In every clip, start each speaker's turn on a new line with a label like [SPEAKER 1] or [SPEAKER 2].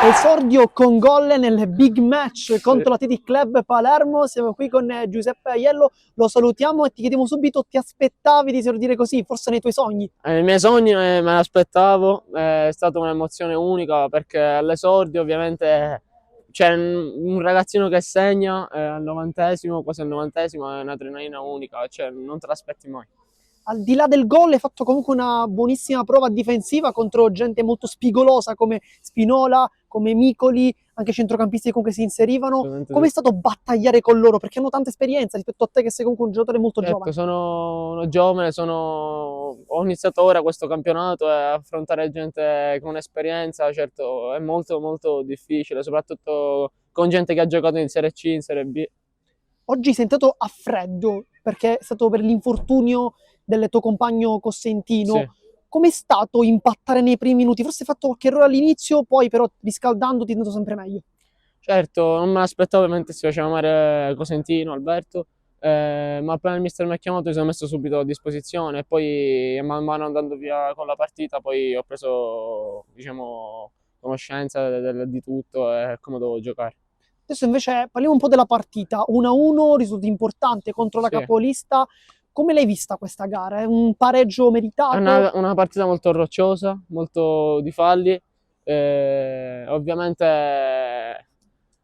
[SPEAKER 1] Esordio con gol nel big match contro la TD Club Palermo. Siamo qui con Giuseppe Aiello, lo salutiamo e ti chiediamo subito: ti aspettavi di esordire così, forse nei tuoi sogni?
[SPEAKER 2] Nei miei sogni me l'aspettavo, è stata un'emozione unica perché all'esordio ovviamente c'è un ragazzino che segna al 90esimo, quasi al 90esimo, è un'adrenalina unica, cioè non te l'aspetti mai.
[SPEAKER 1] Al di là del gol hai fatto comunque una buonissima prova difensiva contro gente molto spigolosa come Spinola, come Micoli, anche centrocampisti che comunque si inserivano.
[SPEAKER 2] Assolutamente
[SPEAKER 1] Come è
[SPEAKER 2] sì.
[SPEAKER 1] stato battagliare con loro? Perché hanno tanta esperienza rispetto a te che sei comunque un giocatore molto
[SPEAKER 2] Certo,
[SPEAKER 1] giovane.
[SPEAKER 2] sono giovane, ho iniziato ora questo campionato e affrontare gente con esperienza, certo, è molto molto difficile, soprattutto con gente che ha giocato in Serie C, in Serie B.
[SPEAKER 1] Oggi sei entrato a freddo perché è stato per l'infortunio del tuo compagno Cossentino.
[SPEAKER 2] Sì.
[SPEAKER 1] Com'è stato impattare nei primi minuti? Forse hai fatto qualche errore all'inizio, poi però riscaldandoti è andato sempre meglio.
[SPEAKER 2] Certo, non me l'aspettavo, ovviamente si faceva chiamare Cosentino, Alberto, ma appena il mister mi ha chiamato mi sono messo subito a disposizione e poi man mano andando via con la partita poi ho preso, diciamo, conoscenza di tutto e come dovevo giocare.
[SPEAKER 1] Adesso invece parliamo un po' della partita. 1-1, risultato importante contro la
[SPEAKER 2] Sì,
[SPEAKER 1] capolista. Come l'hai vista questa gara? È un pareggio
[SPEAKER 2] è
[SPEAKER 1] meritato?
[SPEAKER 2] una partita molto rocciosa, molto di falli, ovviamente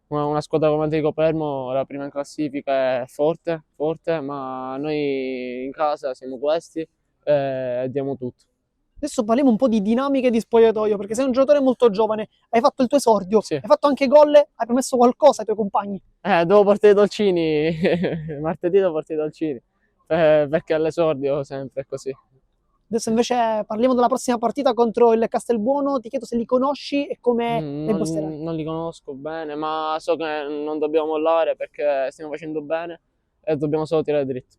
[SPEAKER 2] una squadra come Atletico Palermo, la prima in classifica, è forte, forte, ma noi in casa siamo questi e diamo tutto.
[SPEAKER 1] Adesso parliamo un po' di dinamiche di spogliatoio, perché sei un giocatore molto giovane, hai fatto il tuo esordio,
[SPEAKER 2] Sì,
[SPEAKER 1] hai fatto anche gol, hai promesso qualcosa ai tuoi compagni.
[SPEAKER 2] devo portare i dolcini, martedì devo portare i dolcini, perché all'esordio sempre è così.
[SPEAKER 1] Adesso invece parliamo della prossima partita contro il Castelbuono, ti chiedo se li conosci e come le imposterai.
[SPEAKER 2] Non li conosco bene, ma so che non dobbiamo mollare perché stiamo facendo bene e dobbiamo solo tirare dritto.